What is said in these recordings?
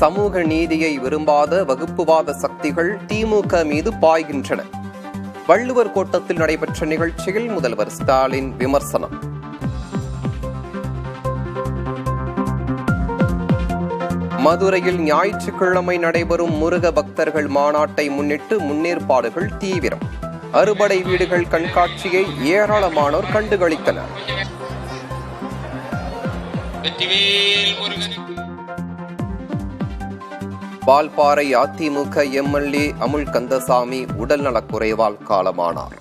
சமூக நீதியை விரும்பாத வகுப்புவாத சக்திகள் திமுக மீது பாய்கின்றன. வள்ளுவர் கோட்டத்தில் நடைபெற்ற நிகழ்ச்சியில் முதல்வர் ஸ்டாலின் விமர்சனம். மதுரையில் ஞாயிற்றுக்கிழமை நடைபெறும் முருக பக்தர்கள் மாநாட்டை முன்னிட்டு முன்னேற்பாடுகள் தீவிரம். அறுபடை வீடுகள் கண்காட்சியை ஏராளமானோர் கண்டுகளித்தனர். வால்பாறை அதிமுக எம்எல்ஏ அமுல் கந்தசாமி உடல்நலக்குறைவால் காலமானார்.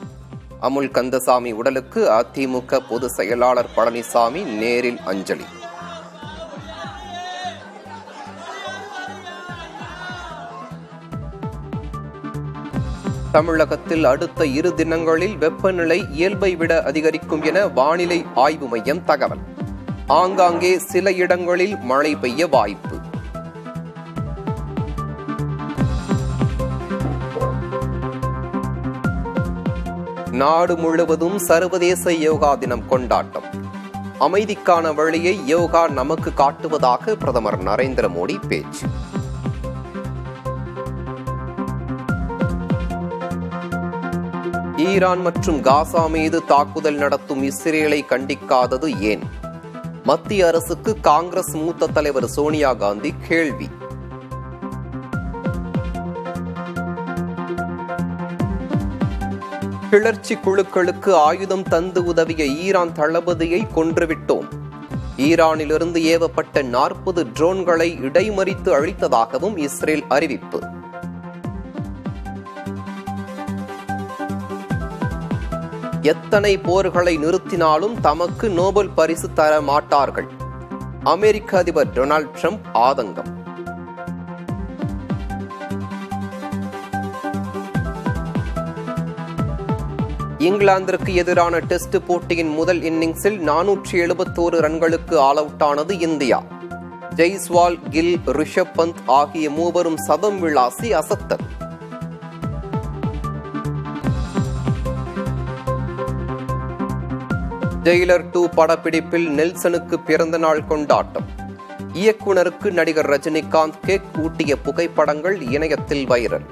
அமுல் கந்தசாமி உடலுக்கு அதிமுக பொதுச் செயலாளர் பழனிசாமி நேரில் அஞ்சலி. தமிழகத்தில் அடுத்த 2 தினங்களில் வெப்பநிலை இயல்பை விட அதிகரிக்கும் என வானிலை ஆய்வு மையம் தகவல். ஆங்காங்கே சில இடங்களில் மழை பெய்ய வாய்ப்பு. நாடு முழுவதும் சர்வதேச யோகா தினம் கொண்டாட்டம். அமைதிக்கான வழியை யோகா நமக்கு காட்டுவதாக பிரதமர் நரேந்திர மோடி பேச்சு. ஈரான் மற்றும் காசா மீது தாக்குதல் நடத்தும் இஸ்ரேலை கண்டிக்காதது ஏன்? மத்திய அரசுக்கு காங்கிரஸ் மூத்த தலைவர் சோனியா காந்தி கேள்வி. கிளர்ச்சி குழுக்களுக்கு ஆயுதம் தந்து உதவிய ஈரான் தளபதியை கொன்றுவிட்டோம். ஈரானிலிருந்து ஏவப்பட்ட 40 ட்ரோன்களை இடைமறித்து அழித்ததாகவும் இஸ்ரேல் அறிவிப்பு. எத்தனை போர்களை நிறுத்தினாலும் தமக்கு நோபல் பரிசு தர மாட்டார்கள். அமெரிக்க அதிபர் டொனால்ட் ட்ரம்ப் ஆதங்கம். இங்கிலாந்திற்கு எதிரான டெஸ்ட் போட்டியின் முதல் இன்னிங்ஸில் 471 ரன்களுக்கு ஆல் அவுட் ஆனது இந்தியா. ஜெய்ஸ்வால், கில், ரிஷப் பந்த் ஆகிய மூவரும் சதம் விளாசி அசத்தல். ஜெயிலர் 2 படப்பிடிப்பில் நெல்சனுக்கு பிறந்த நாள் கொண்டாட்டம். இயக்குனருக்கு நடிகர் ரஜினிகாந்த் கேக் ஊட்டிய புகைப்படங்கள் இணையத்தில் வைரல்.